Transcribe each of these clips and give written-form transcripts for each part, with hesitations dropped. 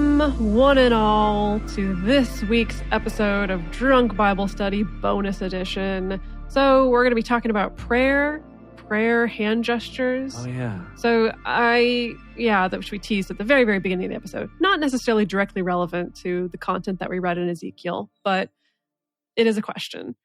Welcome, one and all, to this week's episode of Drunk Bible Study Bonus Edition. So we're going to be talking about prayer hand gestures. Oh, yeah. So that which we teased at the very, very beginning of the episode. Not necessarily directly relevant to the content that we read in Ezekiel, but it is a question.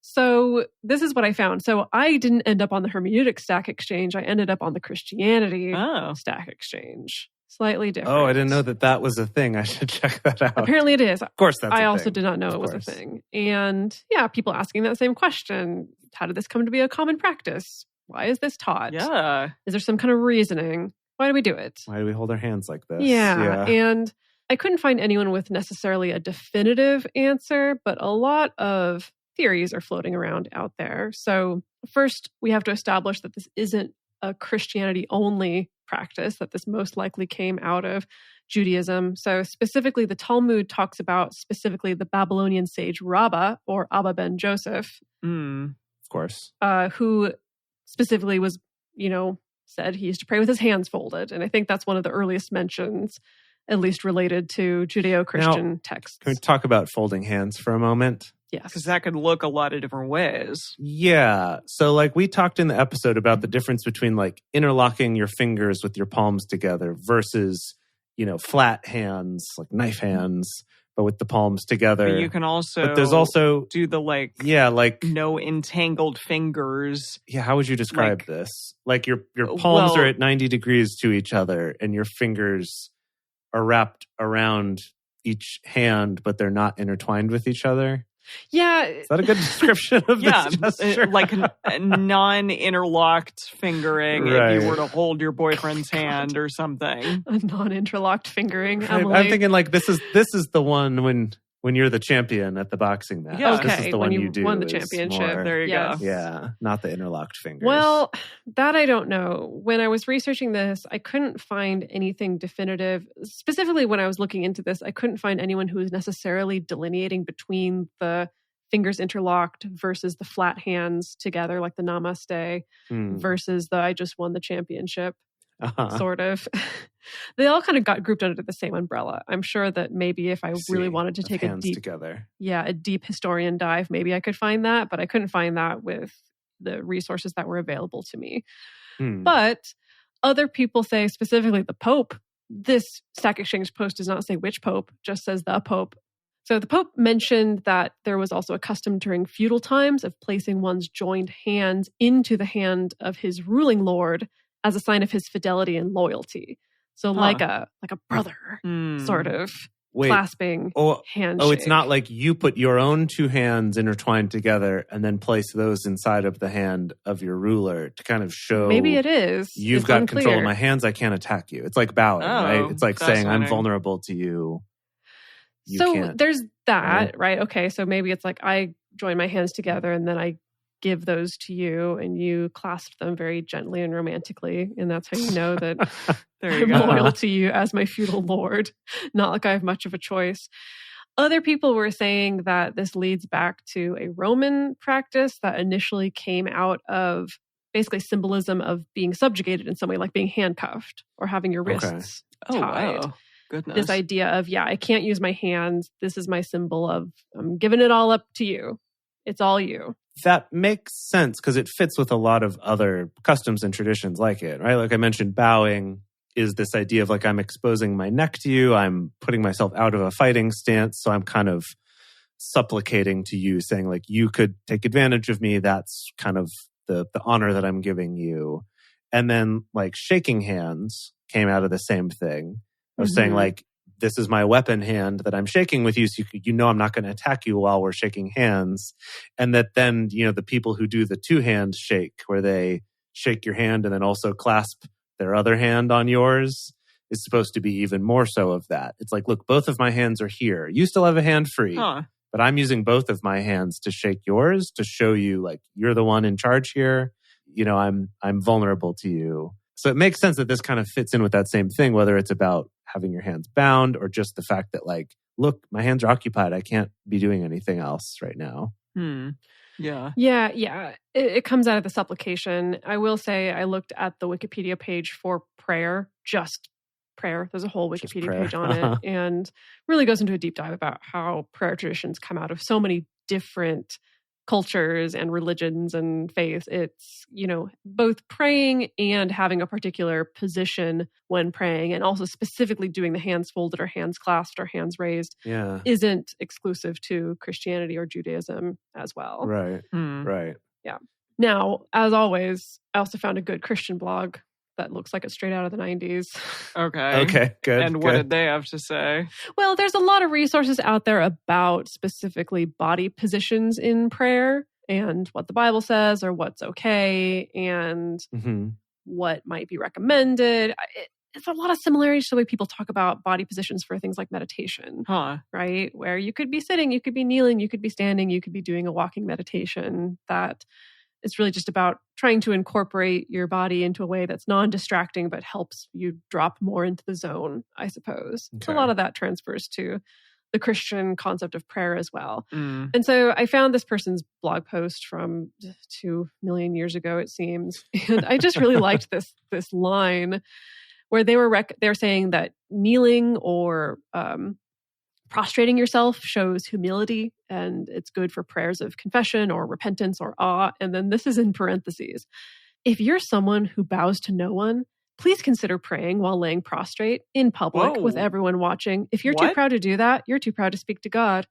So this is what I found. So I didn't end up on the hermeneutic stack exchange. I ended up on the Christianity stack exchange. Slightly different. Oh, I didn't know that was a thing. I should check that out. Apparently it is. Of course that's a thing. I also did not know it was a thing. And people asking that same question. How did this come to be a common practice? Why is this taught? Yeah. Is there some kind of reasoning? Why do we do it? Why do we hold our hands like this? Yeah. And I couldn't find anyone with necessarily a definitive answer, but a lot of theories are floating around out there. So first, we have to establish that this isn't a Christianity-only practice, that this most likely came out of Judaism. So specifically, the Talmud talks about specifically the Babylonian sage Rabbah, or Abba ben Joseph. Of course. Who specifically was, said he used to pray with his hands folded. And I think that's one of the earliest mentions, at least related to Judeo-Christian texts. Can we talk about folding hands for a moment? Yes. Because that could look a lot of different ways. Yeah. So we talked in the episode about the difference between interlocking your fingers with your palms together versus, flat hands, like knife hands, but with the palms together. But you can also, but there's also do the no entangled fingers. Yeah, how would you describe this? Your palms are at 90 degrees to each other and your fingers are wrapped around each hand, but they're not intertwined with each other. Yeah. Is that a good description of this gesture? Like a non-interlocked fingering right. if you were to hold your boyfriend's hand or something. A non-interlocked fingering, Emily. I'm thinking this is the one when you're the champion at the boxing match. Yeah. Okay, this is the when one you do. won the championship. There you go. Yeah, not the interlocked fingers. Well, that I don't know. When I was researching this, I couldn't find anything definitive. Specifically, when I was looking into this, I couldn't find anyone who was necessarily delineating between the fingers interlocked versus the flat hands together, like the namaste, versus the I just won the championship, sort of. They all kind of got grouped under the same umbrella. I'm sure that maybe if I really wanted to take a deep historian dive, maybe I could find that, but I couldn't find that with the resources that were available to me. But other people say, specifically the Pope, this Stack Exchange post does not say which Pope, just says the Pope. So the Pope mentioned that there was also a custom during feudal times of placing one's joined hands into the hand of his ruling lord as a sign of his fidelity and loyalty. So like a brother sort of clasping handshake. Oh, it's not like you put your own two hands intertwined together and then place those inside of the hand of your ruler to kind of show. Maybe it is. You've got control of my hands. I can't attack you. It's like bowing, right? It's like saying I'm vulnerable to you. There's that, right? Okay, so maybe it's like I join my hands together and then I give those to you and you clasp them very gently and romantically. And that's how you know that I'm loyal to you as my feudal lord. Not like I have much of a choice. Other people were saying that this leads back to a Roman practice that initially came out of basically symbolism of being subjugated in some way, like being handcuffed or having your wrists tied. Wow. Goodness. This idea of, I can't use my hands. This is my symbol of I'm giving it all up to you. It's all you. That makes sense because it fits with a lot of other customs and traditions like it, right? Like I mentioned, bowing is this idea of I'm exposing my neck to you. I'm putting myself out of a fighting stance. So I'm kind of supplicating to you, saying you could take advantage of me. That's kind of the honor that I'm giving you. And then shaking hands came out of the same thing. I was saying this is my weapon hand that I'm shaking with you, so I'm not going to attack you while we're shaking hands. And that then, the people who do the two hand shake, where they shake your hand and then also clasp their other hand on yours, is supposed to be even more so of that. It's look, both of my hands are here. You still have a hand free, but I'm using both of my hands to shake yours to show you you're the one in charge here. I'm vulnerable to you. So it makes sense that this kind of fits in with that same thing, whether it's about having your hands bound or just the fact that look, my hands are occupied. I can't be doing anything else right now. Yeah. It comes out of the supplication. I will say I looked at the Wikipedia page for prayer, just prayer. There's a whole Wikipedia prayer. page on it, and really goes into a deep dive about how prayer traditions come out of so many different cultures and religions and faiths. It's, both praying and having a particular position when praying, and also specifically doing the hands folded or hands clasped or hands raised isn't exclusive to Christianity or Judaism as well. Right. Right. Yeah. Now, as always, I also found a good Christian blog that looks like it's straight out of the 90s. Okay, good. And what did they have to say? Well, there's a lot of resources out there about specifically body positions in prayer and what the Bible says or what's okay and what might be recommended. It's a lot of similarities to the way people talk about body positions for things like meditation, right? Where you could be sitting, you could be kneeling, you could be standing, you could be doing a walking meditation. That it's really just about trying to incorporate your body into a way that's non-distracting, but helps you drop more into the zone, I suppose. Okay. So a lot of that transfers to the Christian concept of prayer as well. And so I found this person's blog post from 2 million years ago, it seems. And I just really liked this line where they were saying that kneeling or prostrating yourself shows humility, and it's good for prayers of confession or repentance or awe. And then this is in parentheses. If you're someone who bows to no one, please consider praying while laying prostrate in public with everyone watching. If you're too proud to do that, you're too proud to speak to God.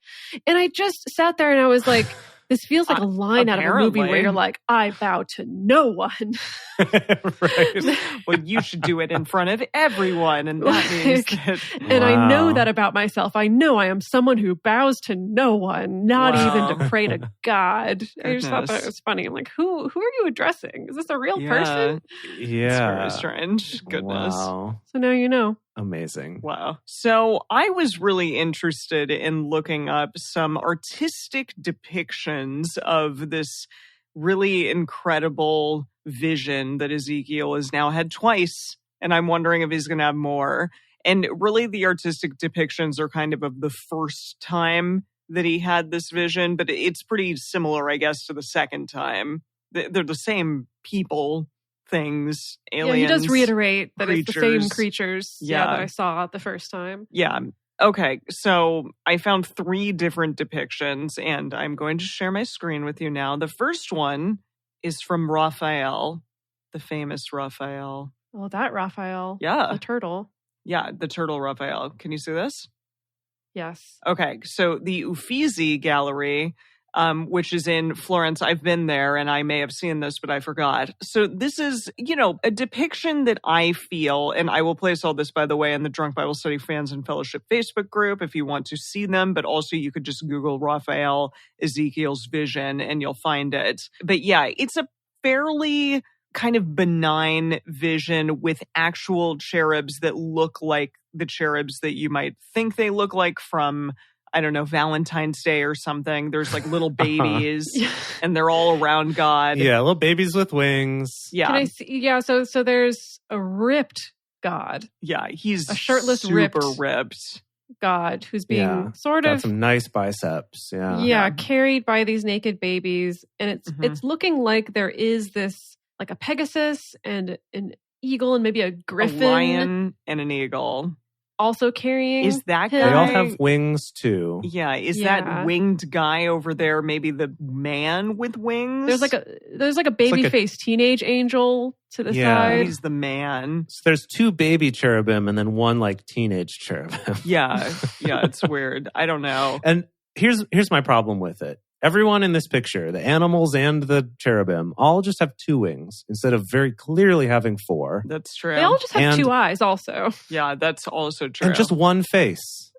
And I just sat there and I was like, this feels like a line out of a movie where you're like, I bow to no one. Right. Well, you should do it in front of everyone. And that means that... And I know that about myself. I know I am someone who bows to no one, not even to pray to God. I just thought that was funny. I'm like, who are you addressing? Is this a real person? Yeah. It's very strange. Goodness. Wow. So now you know. Amazing. Wow. So I was really interested in looking up some artistic depictions of this really incredible vision that Ezekiel has now had twice. And I'm wondering if he's going to have more. And really the artistic depictions are kind of the first time that he had this vision, but it's pretty similar, I guess, to the second time. They're the same people. Things, aliens. Yeah, he does reiterate that creatures. It's the same creatures that I saw the first time. Yeah. Okay, so I found 3 different depictions, and I'm going to share my screen with you now. The first one is from Raphael, the famous Raphael. Oh, that Raphael. Yeah. The turtle. Yeah, the turtle Raphael. Can you see this? Yes. Okay, so the Uffizi Gallery, which is in Florence. I've been there and I may have seen this, but I forgot. So this is, a depiction that I feel, and I will place all this, by the way, in the Drunk Bible Study Fans and Fellowship Facebook group if you want to see them, but also you could just Google Raphael Ezekiel's vision and you'll find it. But yeah, it's a fairly kind of benign vision with actual cherubs that look like the cherubs that you might think they look like from, I don't know, Valentine's Day or something. There's like little babies and they're all around God. Yeah, little babies with wings. Yeah. Can I see? Yeah, so there's a ripped God. Yeah, he's a shirtless, super ripped God who's being got some nice biceps. Yeah, carried by these naked babies. And it's looking like there is this, like a Pegasus and an eagle and maybe a griffin. A lion and an eagle. Also carrying Is that guy? They all have wings too. Yeah, that winged guy over there maybe the man with wings? There's like a baby-faced teenage angel to the side. He's the man. So there's 2 baby cherubim and then 1 like teenage cherubim. Yeah, it's weird. I don't know. And here's my problem with it. Everyone in this picture, the animals and the cherubim, all just have 2 wings instead of very clearly having 4. That's true. They all just have 2 eyes also. Yeah, that's also true. And just 1 face.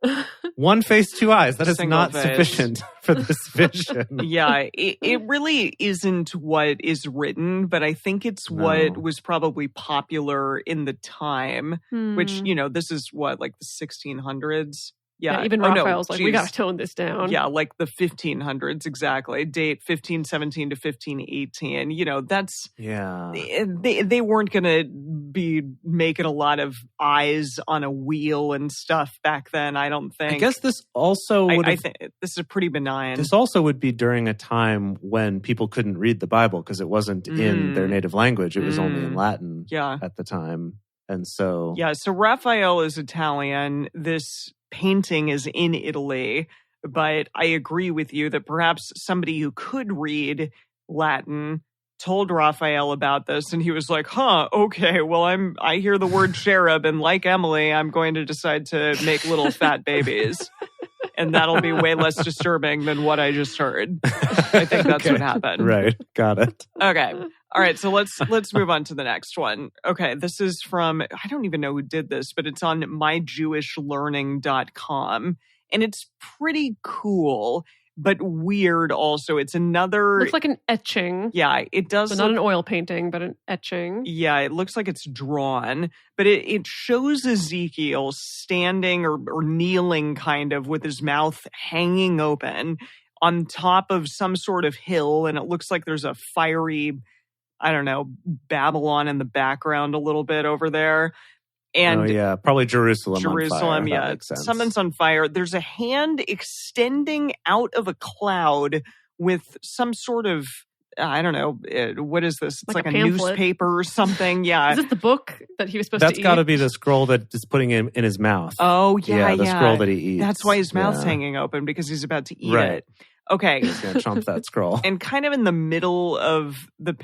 1 face, 2 eyes. That is not sufficient for this vision. Yeah, it really isn't what is written, but I think it's what was probably popular in the time, which, this is what, like the 1600s? Yeah, even Raphael's like, we got to tone this down. Yeah, like the 1500s, exactly. Date 1517 to 1518. That's... Yeah. They weren't going to be making a lot of eyes on a wheel and stuff back then, I don't think. I guess this also would I think this is pretty benign. This also would be during a time when people couldn't read the Bible because it wasn't in their native language. It was only in Latin at the time. And so... Yeah, so Raphael is Italian. This painting is in Italy. But I agree with you that perhaps somebody who could read Latin told Raphael about this, and he was like, okay, well, I hear the word cherub, and like Emily, I'm going to decide to make little fat babies. And that'll be way less disturbing than what I just heard. I think that's what happened. Right. Got it. Okay. All right. So let's move on to the next one. Okay. This is from, I don't even know who did this, but it's on myjewishlearning.com. And it's pretty cool, but weird also. It's another... Looks like an etching. Yeah, it does. So not an oil painting, but an etching. Yeah, it looks like it's drawn, but it shows Ezekiel standing or kneeling kind of with his mouth hanging open on top of some sort of hill. And it looks like there's a fiery, I don't know, Babylon in the background a little bit over there. And probably Jerusalem on fire. Yeah. Something's on fire. There's a hand extending out of a cloud with some sort of, I don't know, what is this? It's like a newspaper or something. Yeah. Is it the book that he was supposed That's to eat? That's got to be the scroll that is putting him in his mouth. Oh, yeah. The scroll that he eats. That's why his mouth's hanging open, because he's about to eat it. Okay. He's going to chomp that scroll. And kind of in the middle of the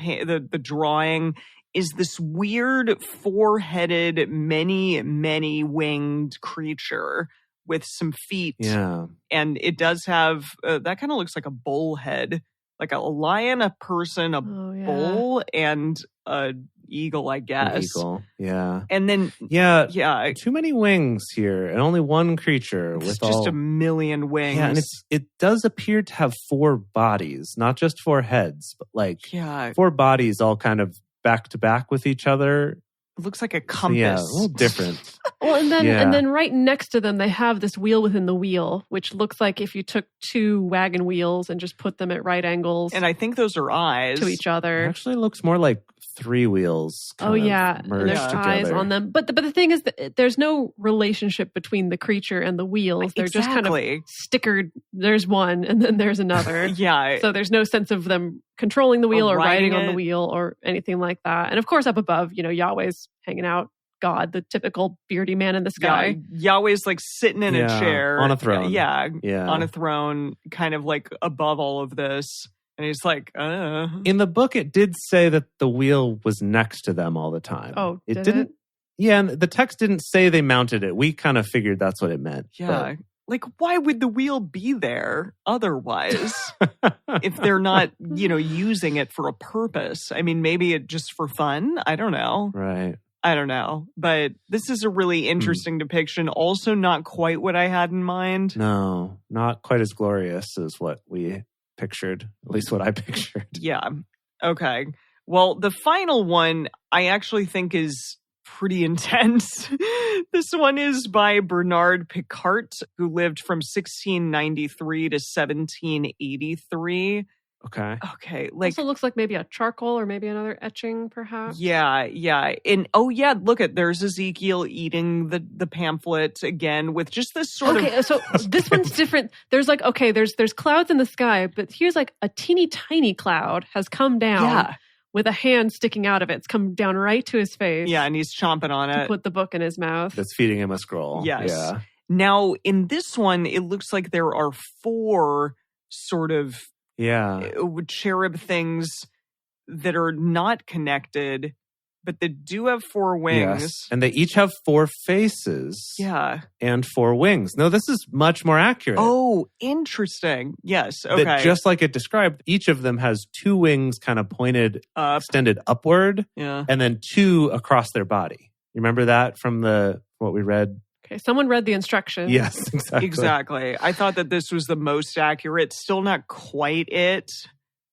drawing is this weird four-headed, many winged creature with some feet. Yeah. And it does have, that kind of looks like a bull head, like a lion, a person, a bull, and an eagle, I guess. An eagle, yeah. And then... Yeah, too many wings here, and only one creature with just a million wings. Yeah, and it does appear to have 4 bodies, not just 4 heads, but 4 bodies all kind of back to back with each other. It looks like a compass. Yeah, a little different. Well, and then right next to them, they have this wheel within the wheel, which looks like if you took 2 wagon wheels and just put them at right angles. And I think those are eyes to each other. It actually looks more like 3 wheels. And there's eyes on them. But the thing is that there's no relationship between the creature and the wheels. They're just kind of stickered. There's one, and then there's another. Yeah. So there's no sense of them controlling the wheel or riding on the wheel or anything like that. And of course, up above, Yahweh's hanging out. God, the typical beardy man in the sky. Yeah, Yahweh's like sitting in a chair. On a throne. Yeah, on a throne, kind of like above all of this. And he's like, In the book, it did say that the wheel was next to them all the time. Oh, it didn't? Yeah, and the text didn't say they mounted it. We kind of figured that's what it meant. Yeah. Like, why would the wheel be there otherwise if they're not, using it for a purpose? I mean, maybe it just for fun? I don't know. Right. I don't know. But this is a really interesting depiction. Also not quite what I had in mind. No, not quite as glorious as what we pictured, at least what I pictured. Yeah. Okay. Well, the final one I actually think is pretty intense. This one is by Bernard Picart, who lived from 1693 to 1783. Okay. Also looks like maybe a charcoal or maybe another etching, perhaps. Yeah. And look there's Ezekiel eating the pamphlet again with just this sort of... so this one's different. There's there's clouds in the sky, but here's like a teeny tiny cloud has come down with a hand sticking out of it. It's come down right to his face. Yeah, and he's chomping on it. Put the book in his mouth. That's feeding him a scroll. Yes. Yeah. Now, in this one, it looks like there are 4 sort of cherub things that are not connected, but they do have 4 wings. Yes. And they each have 4 faces. Yeah. And 4 wings. No, this is much more accurate. Oh, interesting. Yes. Okay. That just like it described, each of them has 2 wings kind of pointed, extended upward. Yeah. And then 2 across their body. You remember that from what we read? Okay, someone read the instructions. Yes, exactly. Exactly. I thought that this was the most accurate. Still not quite it,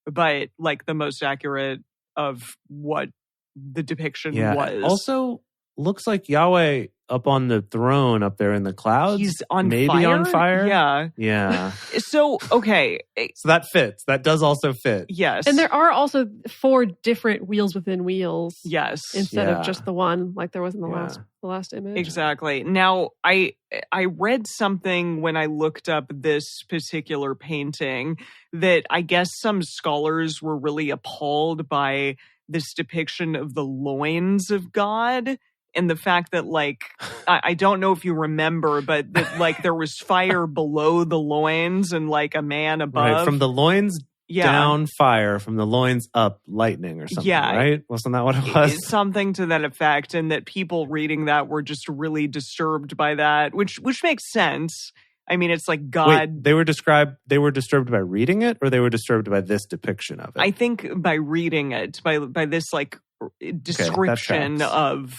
but like the most accurate of what the depiction was. Also, looks like Yahweh up on the throne up there in the clouds. He's on maybe fire? on fire. Yeah. So, okay. So that fits. That does also fit. Yes. And there are also 4 different wheels within wheels. Yes. Instead of just the one, like there was in the last image. Exactly. Now, I read something when I looked up this particular painting that I guess some scholars were really appalled by this depiction of the loins of God. And the fact that, like, I don't know if you remember, but that, like, there was fire below the loins and, like, a man above. Right, from the loins down fire, from the loins up lightning or something, right? Wasn't that what it was? Something to that effect, and that people reading that were just really disturbed by that, which makes sense. I mean, it's like God. Wait, they were disturbed by reading it, or they were disturbed by this depiction of it? I think by reading it, by this like description of,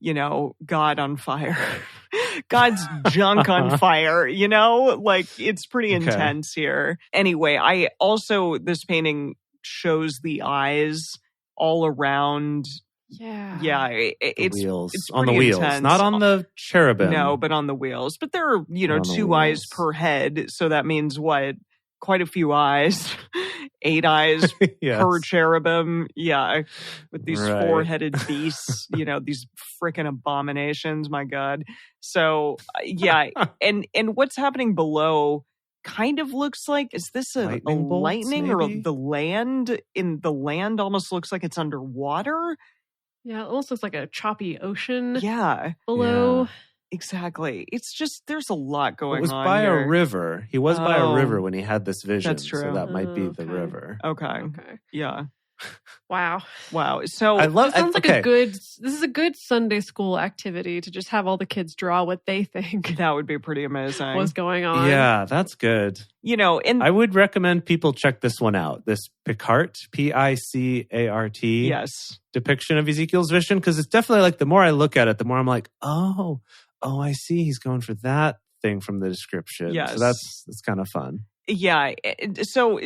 you know, God on fire. God's junk on fire, you know? Like, it's pretty intense here. Anyway, this painting shows the eyes all around. Yeah, it's wheels. It's on the wheels, intense. Not on the cherubim. No, but on the wheels. But there are, you know, 2 eyes per head, so that means what? Quite a few eyes. 8 eyes per cherubim. Yeah, with these 4-headed beasts, you know, these freaking abominations. My God. So yeah, and what's happening below kind of looks like, is this a lightning or the land? In the land almost looks like it's underwater. Yeah, it almost looks like a choppy ocean. Yeah. Below. Yeah. Exactly. It's just, there's a lot going on. It was by a river. He was by a river when he had this vision. That's true. So that might be the river. Okay. Yeah. Wow. So This is a good Sunday school activity to just have all the kids draw what they think. That would be pretty amazing. What's going on. Yeah, that's good. You know, and I would recommend people check this one out. This Picart, Picart. Yes. Depiction of Ezekiel's vision. Because it's definitely like, the more I look at it, the more I'm like, oh, I see. He's going for that thing from the description. Yes. So that's kind of fun. Yeah. So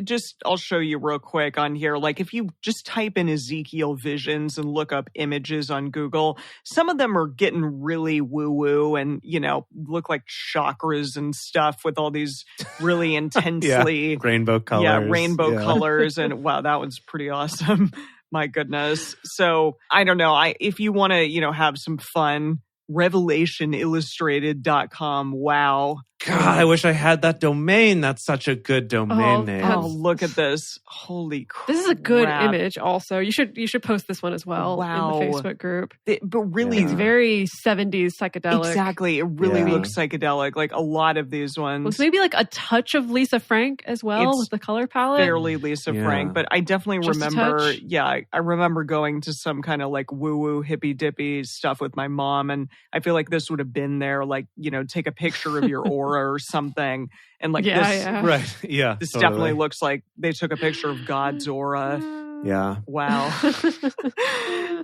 I'll show you real quick on here. Like, if you just type in Ezekiel visions and look up images on Google, some of them are getting really woo-woo and, you know, look like chakras and stuff with all these really intensely rainbow colors. Yeah, rainbow colors. And wow, that one's pretty awesome. My goodness. So I don't know. If you want to, you know, have some fun, revelationillustrated.com. Wow. God, I wish I had that domain. That's such a good domain name. Oh, look at this. Holy crap. This is a good image also. You should post this one as well in the Facebook group. But really, it's very 70s psychedelic. Exactly. It really looks psychedelic. Like a lot of these ones. It's maybe like a touch of Lisa Frank as well with the color palette. Fairly Lisa Frank. But I definitely remember, I remember going to some kind of like woo-woo hippy-dippy stuff with my mom. And I feel like this would have been there, like, you know, take a picture of your aura or something, and like this, right? Yeah, this definitely looks like they took a picture of God's aura. Yeah. Wow.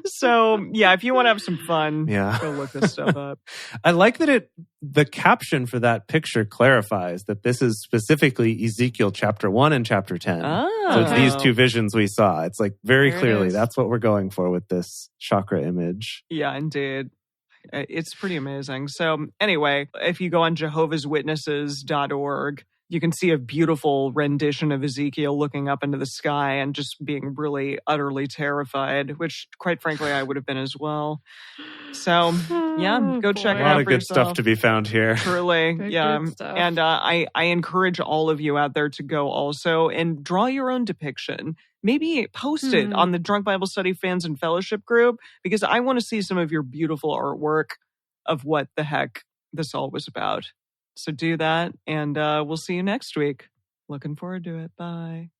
So yeah, if you want to have some fun, go look this stuff up. I like that the caption for that picture clarifies that this is specifically Ezekiel chapter 1 and chapter 10. So it's these 2 visions we saw. It's like very clearly that's what we're going for with this chakra image. Yeah, indeed. It's pretty amazing. So anyway, if you go on jehovahswitnesses.org, you can see a beautiful rendition of Ezekiel looking up into the sky and just being really utterly terrified, which quite frankly, I would have been as well. So go check it out. A lot of good stuff to be found here. Truly. And I encourage all of you out there to go also and draw your own depiction. Maybe post it on the Drunk Bible Study Fans and Fellowship group, because I want to see some of your beautiful artwork of what the heck this all was about. So do that, and we'll see you next week. Looking forward to it. Bye.